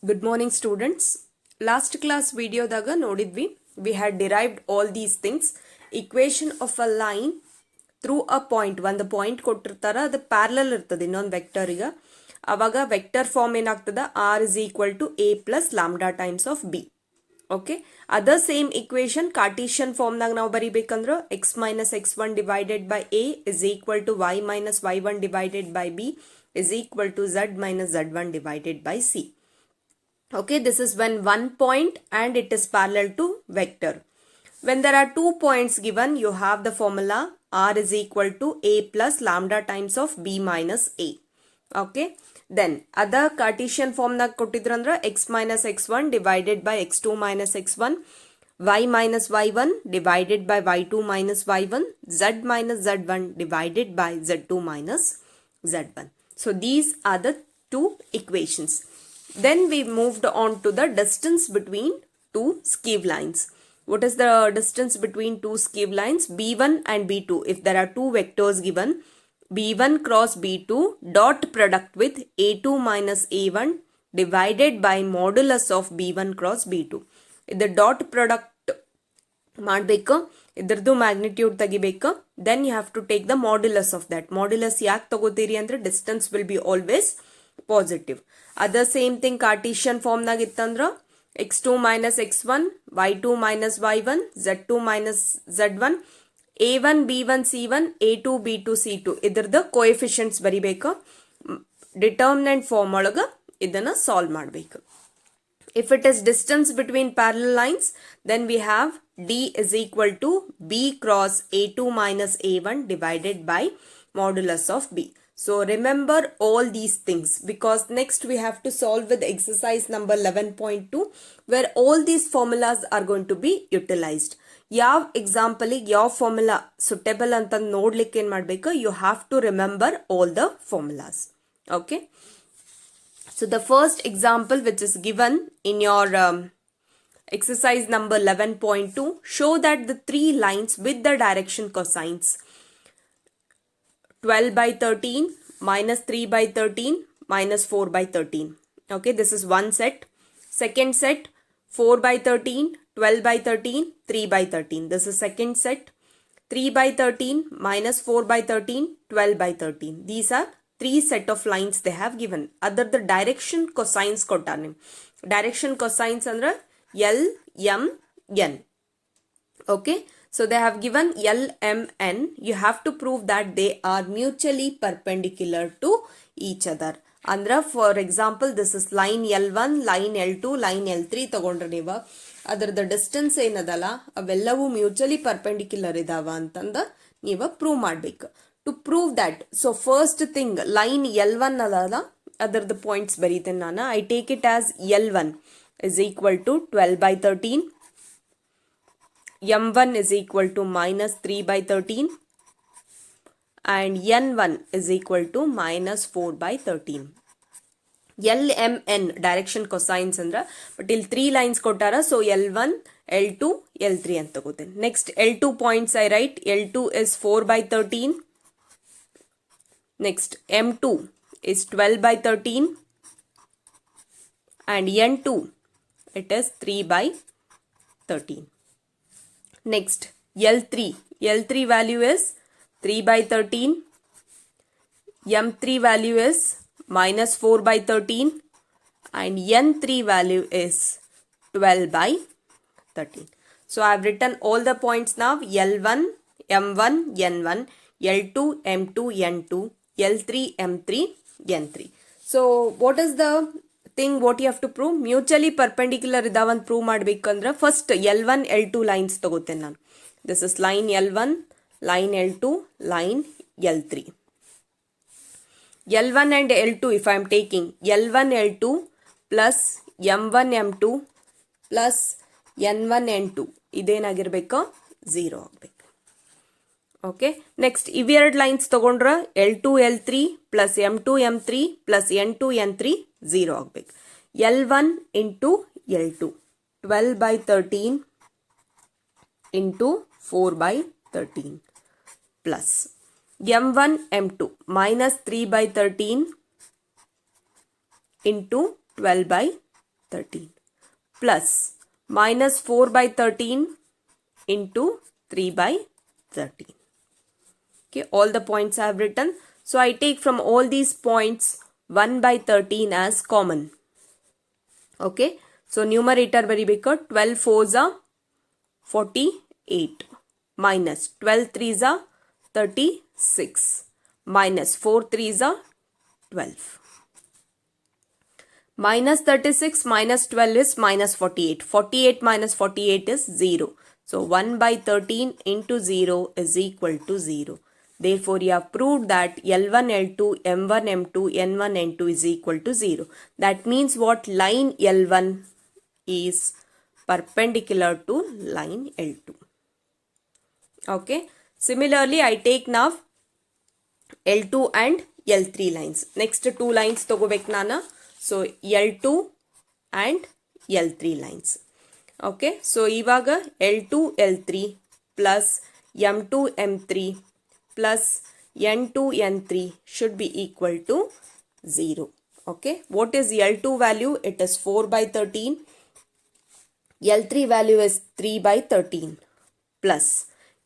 Good morning students. Last class video daga nodidvi we had derived all these things. Equation of a line through a point, ಒಂದು point ಕೊಟ್ಟಿರ್ತಾರ, ಅದು parallel ಇರ್ತದೆ ಇನ್ನೊಂದು ವೆಕ್ಟರ್ಗ. ಅವಾಗ vector form ಏನಾಗ್ತದ, r is equal to a plus lambda times of b. Okay, ಅದ same equation ಕಾರ್ಟೀಷಿಯನ್ ಫಾರ್ಮ್ನಾಗ ನಾವು ಬರಿಬೇಕಂದ್ರೆ x minus x1 divided by a is equal to y minus y1 divided by b is equal to z minus z1 divided by c. Okay, this is when one point and it is parallel to vector. When there are 2 points given, you have the formula r is equal to a plus lambda times of b minus a. Okay, then other Cartesian form na kottidrandra x minus x1 divided by x2 minus x1, y minus y1 divided by y2 minus y1, z minus z1 divided by z2 minus z1. So these are the two equations. Then we moved on to the distance between two skew lines. What is the distance between two skew lines? B1 and B2. If there are two vectors given, B1 cross B2 dot product with A2 minus A1 divided by modulus of B1 cross B2. The dot product ಮಾಡಬೇಕು, ಇದರದು magnitude ತೆಗಿಬೇಕು. Then you have to take the modulus of that. Modulus ಯಾಕೆ ತಗೋತೀರಿ ಅಂದ್ರೆ distance will be always positive. Other same thing Cartesian form nagittandra x2 minus x1, y2 minus y1, z2 minus z1, a1 b1 c1, a2 b2 c2 idrada coefficients baribeka. Determinant form olaga idana solve madbeku. If it is distance between parallel lines, then we have d is equal to b cross a2 minus a1 divided by modulus of b. So remember all these things, because next we have to solve with exercise number 11.2 where all these formulas are going to be utilized. Yav example yav formula suitable anta nodlikke en madbeku, you have to remember all the formulas. Okay, so the first example which is given in your exercise number 11.2, show that the three lines with the direction cosines 12 by 13, minus 3 by 13, minus 4 by 13. Okay, this is one set. Second set, 4 by 13, 12 by 13, 3 by 13. This is second set. 3 by 13, minus 4 by 13, 12 by 13. These are three set of lines they have given. Other the direction cosines kottane. Direction cosines andra L, M, N. Okay, so they have given L, M, N. You have to prove that they are mutually perpendicular to each other. Andra, for example, this is line L1, line L2, line L3 ತಗೊಂಡ್ರೆ ನೀವು ಅದರ distance ಏನದಲ್ಲ ಅವೆಲ್ಲವೂ mutually perpendicular ಇದಾವ ಅಂತಂದ ನೀವು prove ಮಾಡಬೇಕು. To prove that, so first thing line L1 ಅದಲ್ಲ ಅದರದ್ದು ಪಾಯಿಂಟ್ಸ್ ಬರೀತೇನೆ ನಾನು. I take it as L1 is equal to 12 by 13. M1 is equal to minus 3 by 13 and N1 is equal to minus 4 by 13. L, M, N direction cosines andra, but till 3 lines kottara, so L1, L2, L3 anta tagotene. Next L2 points I write. L2 is 4 by 13. Next M2 is 12 by 13 and N2 it is 3 by 13. Next L3. L3 value is 3 by 13. M3 value is minus 4 by 13 and N3 value is 12 by 13. So I have written all the points now. L1, M1, N1, L2, M2, N2, L3, M3, N3. So what is the thing what you have to prove? Mutually perpendicular ಇದಾವಂತ prove ಮಾಡಬೇಕಂದ್ರೆ first L1, L2 lines ತಗೋತೇನೆ ನಾನು. This is line L1, line L2, line L3. L1 and L2 if I am taking L1, L2 plus M1, M2 plus N1, N2 ಇದೇನಾಗಿರ್ಬೇಕು, 0 ಆಗಬೇಕು. Okay, next ಇವೆರಡು lines ತಗೊಂಡ್ರೆ L2, L3 plus M2, M3 plus N2, N3 0 ಆಗಬೇಕು. L1 into L2 12 by 13 into 4 by 13 plus M1, M2 minus 3 by 13 into 12 by 13 plus minus 4 by 13 into 3 by 13. Okay, all the points I have written. So I take from all these points 1 by 13 as common. Okay, so numerator bariಬೇಕಾ 12 4s are 48 minus 12 3s are 36 minus 4 3s are 12. Minus 36 minus 12 is minus 48. 48 minus 48 is 0. So 1 by 13 into 0 is equal to 0. Therefore, you have proved that L1, L2, M1, M2, N1, N2 is equal to 0. That means what? Line L1 is perpendicular to line L2. Okay. Similarly, I take now L2 and L3 lines. Next two lines ತಗೋಬೇಕು ನಾನು. So L2 and L3 lines. Okay. So ಇವಾಗ L2 L3 plus M2 M3 plus N2 N3 should be equal to 0. Okay. What is L2 value? It is 4 by 13. L3 value is 3 by 13 plus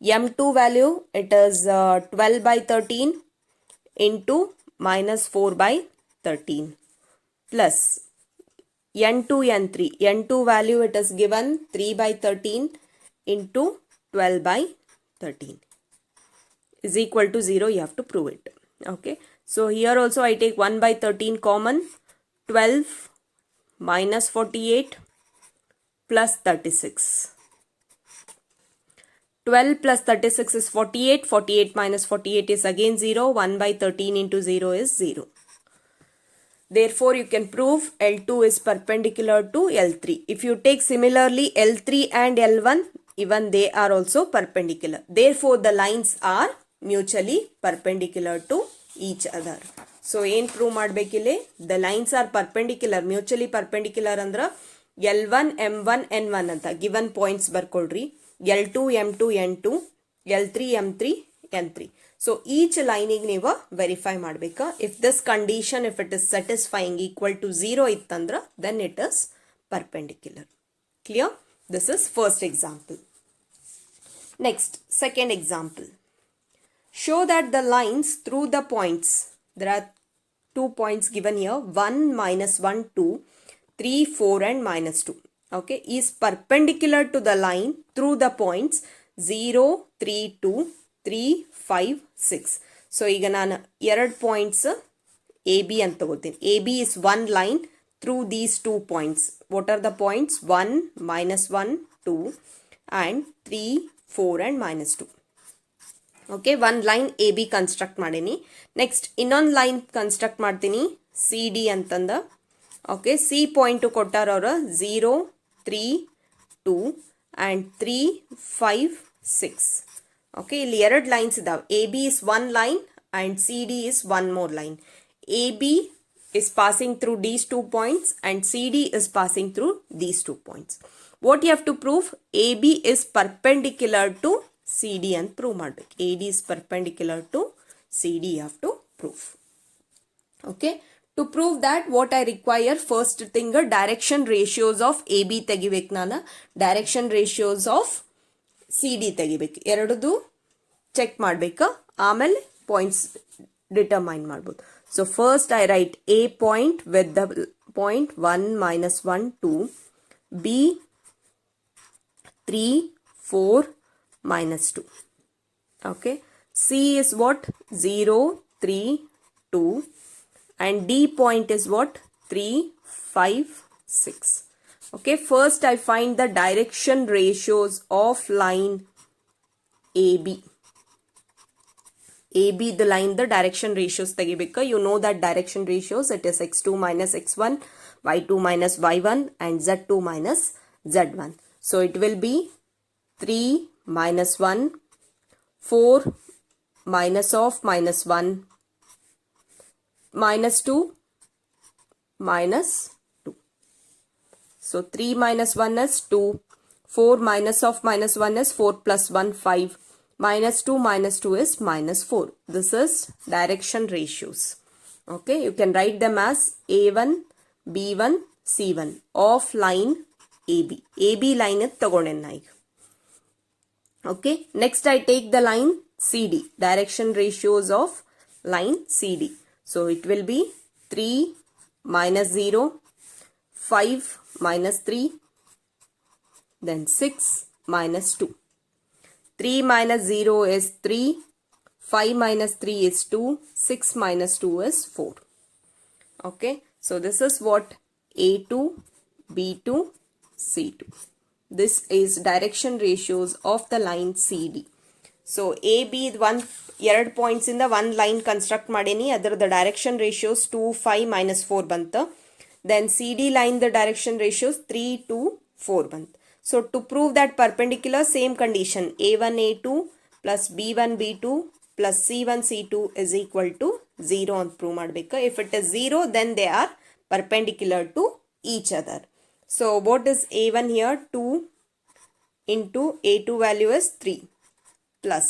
M2 value, it is 12 by 13 into minus 4 by 13 plus N2 N3. N2 value, it is given 3 by 13 into 12 by 13 is equal to 0. You have to prove it. Okay. So here also I take 1 by 13 common. 12 minus 48 plus 36. 12 plus 36 is 48. 48 minus 48 is again 0. 1 by 13 into 0 is 0. Therefore, you can prove L2 is perpendicular to L3. If you take similarly L3 and L1, even they are also perpendicular. Therefore, the lines are mutually perpendicular to each other. So, in prove madbekile, the lines are perpendicular, mutually perpendicular andra L1, M1, N1 anta given points barkodri. L2, M2, N2, L3, M3, N3. So each lining ನೀವು verify ಮಾಡಬೇಕಾ. If this condition, if it is satisfying equal to 0 ಇತ್ತಂದ್ರ, then it is perpendicular. Clear? This is first example. Next, second example. Show that the lines through the points, there are 2 points given here, 1, minus 1, 2, 3, 4 and minus 2. Okay, is perpendicular to the line through the points 0, 3, 2, 3, 5, 6. So, ಈಗ ನಾನು ಎರಡು points AB ಅಂತ ತಗೋತೀನಿ. AB is one line through these 2 points. What are the points? 1, minus 1, 2 and 3, 4 and minus 2. Okay, one line AB construct ಮಾಡೀನಿ. Next, ಇನ್ನೊಂದು line construct ಮಾಡ್ತೀನಿ CD ಅಂತಂದ. Okay, C point ಕೊಟ್ಟಾರವ್ರು 0, 3, 2 and 3, 5, 6. Okay, ಇಲ್ಲಿ ಎರಡು lines ಇದಾವೆ. AB is one line and CD is one more line. AB is passing through these 2 points and CD is passing through these 2 points. What you have to prove? AB is perpendicular to CD and prove ಮಾಡಬೇಕು. AD is perpendicular to CD you have to prove. Okay. To prove that, what I require, first thing, direction ratios of AB ತೆಗಿಬೇಕು ನಾನು. Direction ratios of CD ತೆಗಿಬೇಕು. ಎರಡದು check ಮಾಡಬೇಕು. ಆಮೇಲೆ points determine ಮಾಡ್ಬೋದು. So first I write A point with the point 1, minus 1, 2. B 3, 4, minus 2. Okay. C is what? 0, 3, 2. And D point is what? 3, 5, 6. Okay, first I find the direction ratios of line AB. AB, the line, the direction ratios ತೆಗಿಬೇಕು. You know that direction ratios, it is x2 minus x1, y2 minus y1 and z2 minus z1. So it will be 3 minus 1, 4 minus of minus 1, minus 2, minus 2. So 3 minus 1 is 2, 4 minus of minus 1 is 4 plus 1, 5, minus 2 minus 2 is minus 4. This is direction ratios. Okay, you can write them as A1, B1, C1 of line AB. AB line ತಗೊಂಡೆನ ಈಗ. Okay, next I take the line CD, direction ratios of line CD. So it will be 3 minus 0, 5 minus 3, then 6 minus 2. 3 minus 0 is 3, 5 minus 3 is 2, 6 minus 2 is 4. Okay, so this is what A2, B2, C2. This is direction ratios of the line CD. So AB ಎರಡು points ಇಂದ ಒಂದು line construct ಮಾಡೀನಿ. ಅದರದ direction ratios 2, 5 minus 4 ಬಂತು. Then CD line the direction ratios 3, 2, 4 ಬಂತು. So to prove that perpendicular, same condition, A1, A2 plus B1, B2 plus C1, C2 is equal to 0 ಅಂತ prove ಮಾಡಬೇಕು. If it is 0, then they are perpendicular to each other. So what is A1 here? 2 into A2 value is 3 plus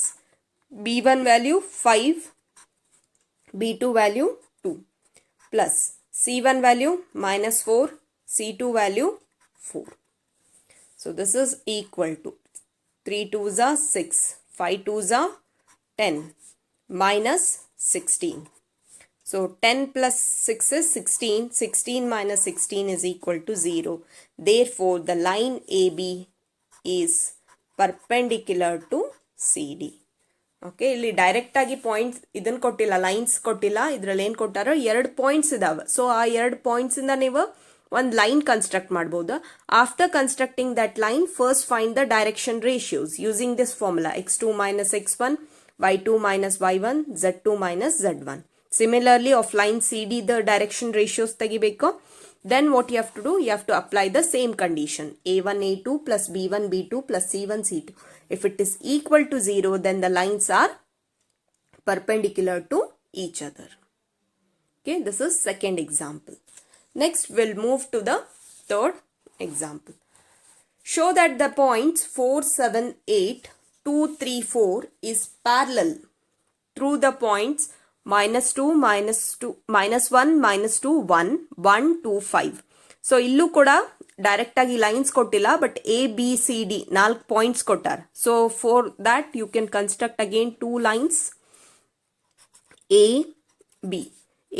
B1 value 5, B2 value 2 plus C1 value minus 4, C2 value 4. So this is equal to 3 2s are 6, 5 2s are 10 minus 16. So 10 plus 6 is 16, 16 minus 16 is equal to 0. Therefore the line AB is perpendicular to CD. Okay, ಇಲ್ಲಿ direct ಆಗಿ points ಇದನ್ನ ಕೊಟ್ಟಿಲ್ಲ, lines ಕೊಟ್ಟಿಲ್ಲ. ಇದ್ರಲ್ಲಿ ಏನು ಕೊಟ್ಟಾರ, 2 points ಇದಾವೆ. So ಆ 2 ಪಾಯಿಂಟ್ಸ್ ಇಂದ ನೀವು ಒಂದು ಲೈನ್ ಕನ್ಸ್ಟ್ರಕ್ಟ್ ಮಾಡ್ಬೋದು. After constructing that line, first find the direction ratios using this formula x2 minus x1, y2 minus y1, z2 minus z1. Similarly, of line CD, the direction ratios ತೆಗಿಬೇಕು. Then what you have to do, you have to apply the same condition, A1, A2 plus B1, B2 plus C1, C2. If it is equal to 0, then the lines are perpendicular to each other. Okay, this is second example. Next, we'll move to the third example. Show that the points 4, 7, 8, 2, 3, 4 is parallel through the points minus 2, minus 1, minus 2, 1, 1, 2, 5. So ಇಲ್ಲೂ ಕೂಡ direct ಆಗಿ lines ಕೊಟ್ಟಿಲ್ಲ, but A B C D 4 points ಕೊಟ್ಟಾರ. So for that you can construct again 2 lines A B.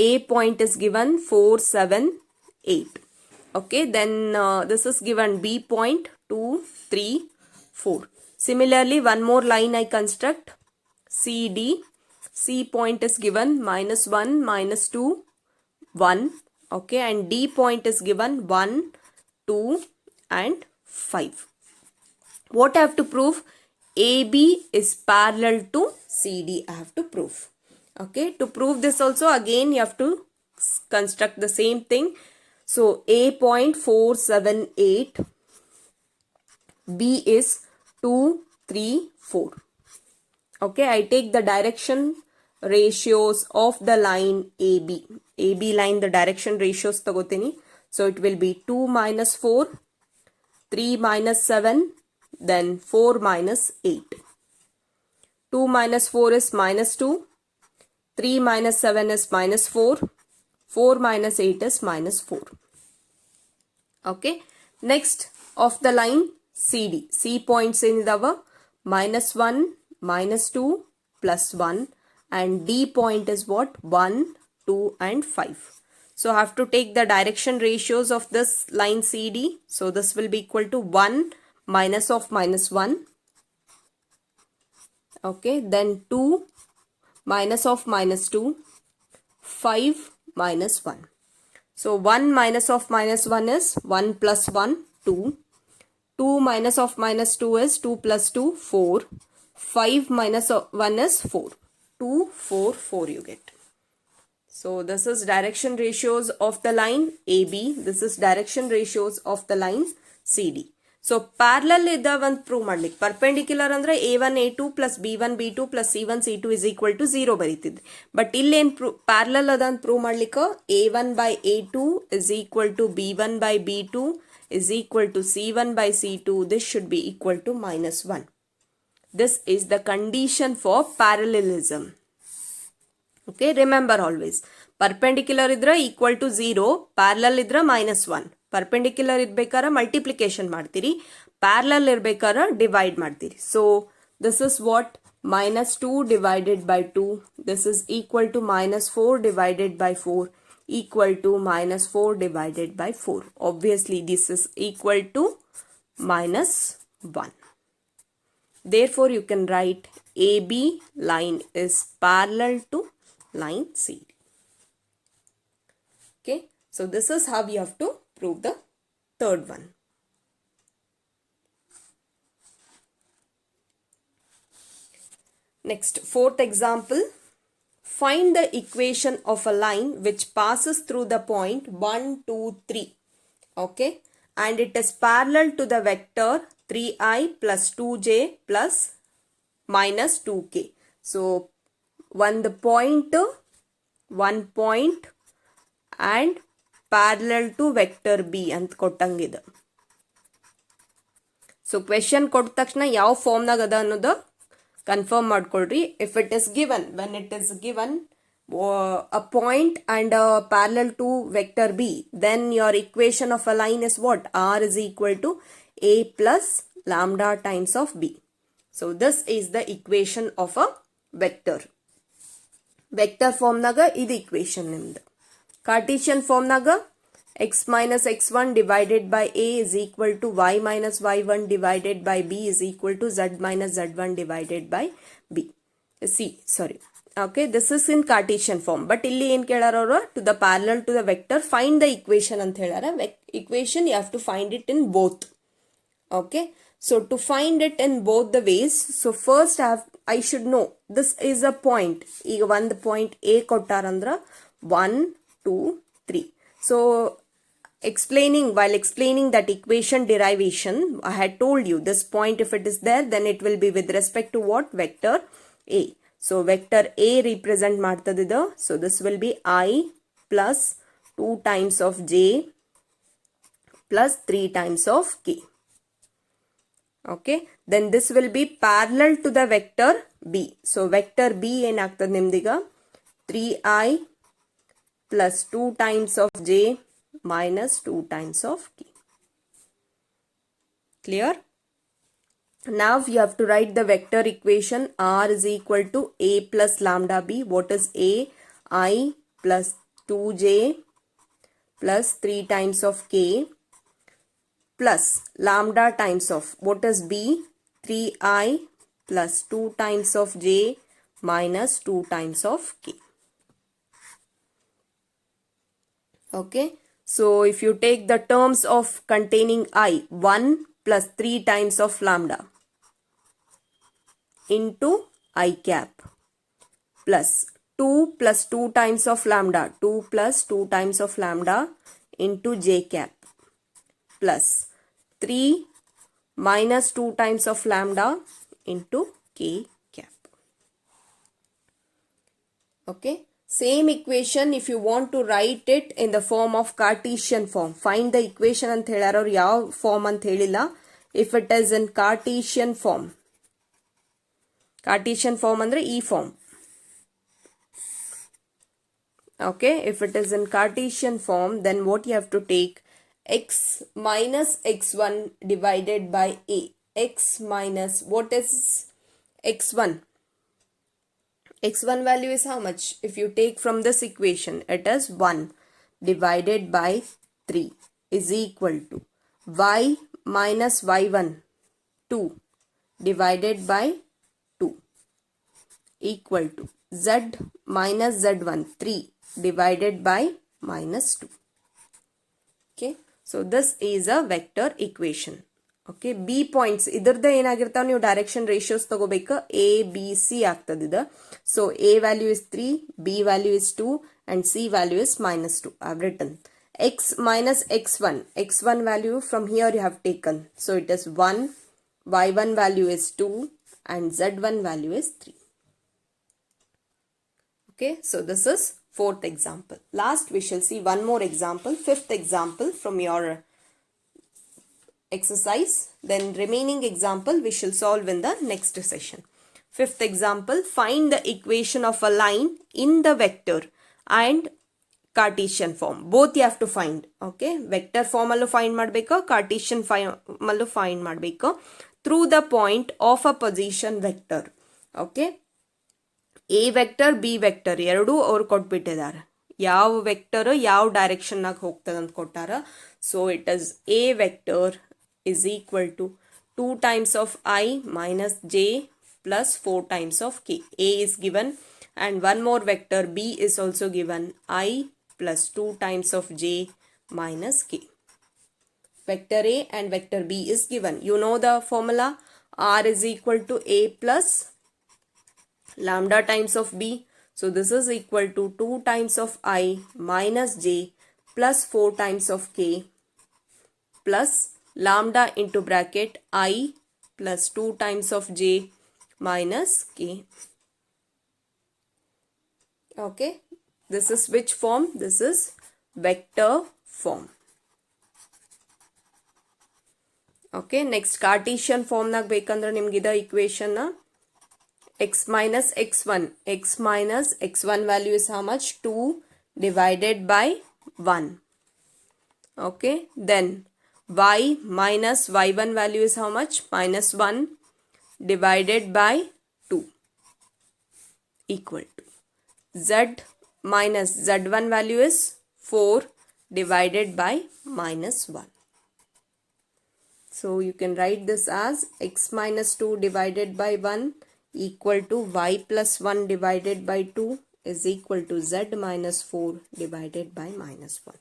A point is given 4, 7, 8. Okay, then this is given B point 2, 3, 4. Similarly, one more line I construct, CD. C point is given minus 1, minus 2, 1. Okay, and D point is given 1, 2, and 5. What I have to prove? AB is parallel to CD. I have to prove. Okay, to prove this also, again you have to construct the same thing. So A point 4, 7, 8, B is 2, 3, 4. Okay, I take the direction ratios of the line AB. AB line the direction ratios tagotini. So it will be 2 minus 4, 3 minus 7, then 4 minus 8. 2 minus 4 is minus 2. 3 minus 7 is minus 4. 4 minus 8 is minus 4. Okay. Next, of the line CD. C points in the minus 1, minus 2, plus 1. And D point is what? 1, 2, and 5. So I have to take the direction ratios of this line CD. So this will be equal to 1 minus of minus 1. Okay. Then 2 minus of minus 2, 5 minus 1. So 1 minus of minus 1 is 1 plus 1, 2. 2 minus of minus 2 is 2 plus 2, 4. 5 minus of 1 is 4. 2, 4, 4 you get. So this is direction ratios of the line AB. This is direction ratios of the line CD. So parallel ಇದಾವಂತ prove ಮಾಡ್ಲಿಕ್ಕೆ, perpendicular ಅಂದ್ರೆ A1, A2 plus B1, B2 plus C1, C2 is equal to 0 ಬರೀತಿದ್ದೆ. But ಇಲ್ಲೇನು parallel ಅದಂತ prove ಮಾಡ್ಲಿಕ್ಕೆ A1 by A2 is equal to B1 by B2 is equal to C1 by C2. This should be equal to minus 1. This is the condition for parallelism. Okay, remember always. Perpendicular idra equal to 0, parallel idra minus 1. Perpendicular ಇರ್ಬೇಕಾದ್ರೆ multiplication ಮಾಡ್ತೀರಿ, parallel ಇರ್ಬೇಕಾದ್ರೆ divide ಮಾಡ್ತೀರಿ. So this is what -2 divided by 2. This is equal to -4 divided by 4 equal to -4 divided by 4. Obviously this is equal to -1. Therefore you can write AB line is parallel to line CD. Okay, so this is how you have to prove the third one. Next, fourth example. Find the equation of a line which passes through the point 1, 2, 3. Okay, and it is parallel to the vector 3i plus 2j plus minus 2k. So one point and parallel to vector b ಅಂತ ಕೊಟ್ಟಂಗಿದೆ. So question ಕೊಟ್ಟ ತಕ್ಷಣ ಯಾವ ಫಾರ್ಮ್ನಾಗ ಅದ ಅನ್ನೋದು confirm ಮಾಡ್ಕೊಳ್ರಿ. If it is given, when it is given a point and parallel to vector b, then your equation of a line is what? R is equal to a plus lambda times of b. So this is the equation of a vector. Vector form naga idu equation nimdu. Cartesian form naga x minus x1 divided by a is equal to y minus y1 divided by b is equal to z minus z1 divided by b. Okay, this is in Cartesian form. But illi en kelararu to the parallel to the vector find the equation ant helara. Equation you have to find it in both. Okay, so to find it in both the ways, so first I should know this is a point. ಈಗ ಒಂದು point A ಕೊಟ್ಟಾರಂದ್ರ 1, 2, 3. So while explaining that equation derivation, I had told you this point, if it is there, then it will be with respect to what? Vector A. So vector A represent ಮಾಡ್ತದಿದ. So this will be I plus 2 times of J plus 3 times of K. Okay, then this will be parallel to the vector B. So vector B ಏನಾಗ್ತದೆ ನಿಮ್ದೀಗ 3I plus 2 times of J minus 2 times of K. Clear? Now you have to write the vector equation. R is equal to A plus lambda B. What is A? I plus 2J plus 3 times of K plus lambda times of what is B? 3I plus 2 times of J minus 2 times of K. Okay, so if you take the terms of containing I, 1 plus 3 times of lambda into I cap plus 2 plus 2 times of lambda, 2 plus 2 times of lambda into J cap plus 3 minus 2 times of lambda into K cap. Okay, same equation if you want to write it in the form of Cartesian form. Find the equation ಅಂತ ಹೇಳಾರವ್ರು ಯಾವ form ಅಂತ ಹೇಳಿಲ್ಲ. If it is in Cartesian form, Cartesian form ಅಂದ್ರೆ ಈ form. Okay, if it is in Cartesian form, then what you have to take? X minus x1 divided by a. X minus what is x1? X1 value is how much? If you take from this equation, it is 1 divided by 3 is equal to y minus y1 2 divided by 2 equal to z minus z1 3 divided by minus 2. Okay, so this is a vector equation. Okay, B points ಇದ್ರದ್ದೇ ಏನಾಗಿರ್ತಾವ ನೀವು direction ratios ತಗೋಬೇಕು. A B C ಆಗ್ತದಿದ. So A value is 3, B value is 2 and C value is minus 2. I have written x minus x1. x1 value from here you have taken. So it is 1, y1 value is 2 and z1 value is 3. Okay, so this is fourth example. Last we shall see one more example, fifth example from your exercise. Then remaining example we shall solve in the next session. Fifth example, find the equation of a line in the vector and Cartesian form. Both you have to find. Okay, vector form allu find madbeka, Cartesian form allu find madbeka through the point of a position vector. Okay, A vector B vector ಎರಡು ಅವ್ರು ಕೊಟ್ಬಿಟ್ಟಿದ್ದಾರೆ. ಯಾವ vector ಯಾವ direction ನಾಗ ಹೋಗ್ತದೆ ಅಂತ ಕೊಟ್ಟಾರ. So it is A vector is equal to 2 times of I minus J plus 4 times of K. A is given and one more vector B is also given, I plus 2 times of J minus K. Vector A and vector B is given. You know the formula, R is equal to A plus lambda times of B. So this is equal to 2 times of I minus J plus 4 times of K plus lambda into bracket I plus 2 times of J minus K. Okay, this is which form? This is vector form. Okay, next Cartesian form nag bekandre nimge ida equation na x minus x1. X minus x1 value is how much? 2 divided by 1. Okay, then y minus y1 value is how much? Minus 1 divided by 2 equal to z minus z1 value is 4 divided by minus 1. So you can write this as x minus 2 divided by 1 equal to y plus 1 divided by 2 is equal to z minus 4 divided by minus 1.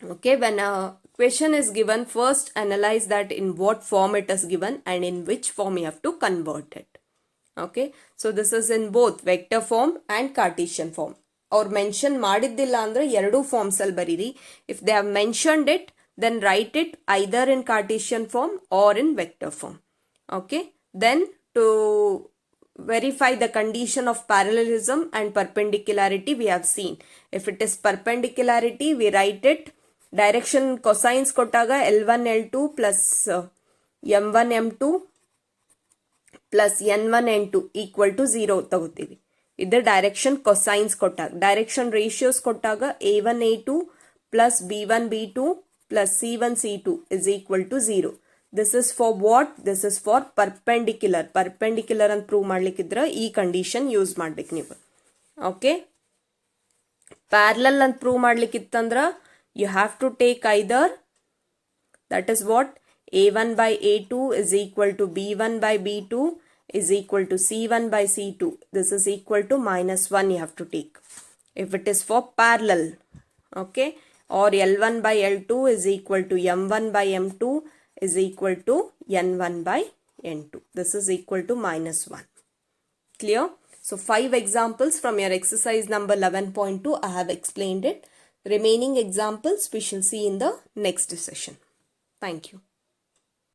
Okay, when a question is given, first analyze that in what form it is given and in which form you have to convert it. Okay, so this is in both vector form and Cartesian form. Or mention ಮಾಡಿದ್ದಿಲ್ಲ ಅಂದ್ರೆ ಎರಡು forms ಅಲ್ಲಿ ಬರೀರಿ. If they have mentioned it, then write it either in Cartesian form or in vector form. Okay, then to verify the condition of parallelism and perpendicularity we have seen. If it is perpendicularity, we write it direction cosines kottaga L1 L2 plus M1 M2 plus N1 N2 equal to 0 ತಗೋತೀವಿ. ಇದು direction cosines ಕೊಟ್ಟಾಗ. Direction ratios ಕೊಟ್ಟಾಗ A1 A2 plus B1 B2 plus C1 C2 is equal to 0. This is for what? This is for perpendicular. Perpendicular ಅಂತ prove ಮಾಡ್ಲಿಕ್ಕಿದ್ರೆ ಈ condition use ಮಾಡ್ಬೇಕು ನೀವು. Okay, parallel ಅಂತ prove ಮಾಡ್ಲಿಕ್ಕಿತ್ತಂದ್ರ you have to take either, that is what, A1 by A2 is equal to B1 by B2 is equal to C1 by C2. This is equal to minus 1 you have to take if it is for parallel. Okay, or L1 by L2 is equal to M1 by M2 is equal to N1 by N2. This is equal to minus 1. Clear? So 5 examples from your exercise number 11.2 I have explained it. Remaining examples we shall see in the next session. Thank you.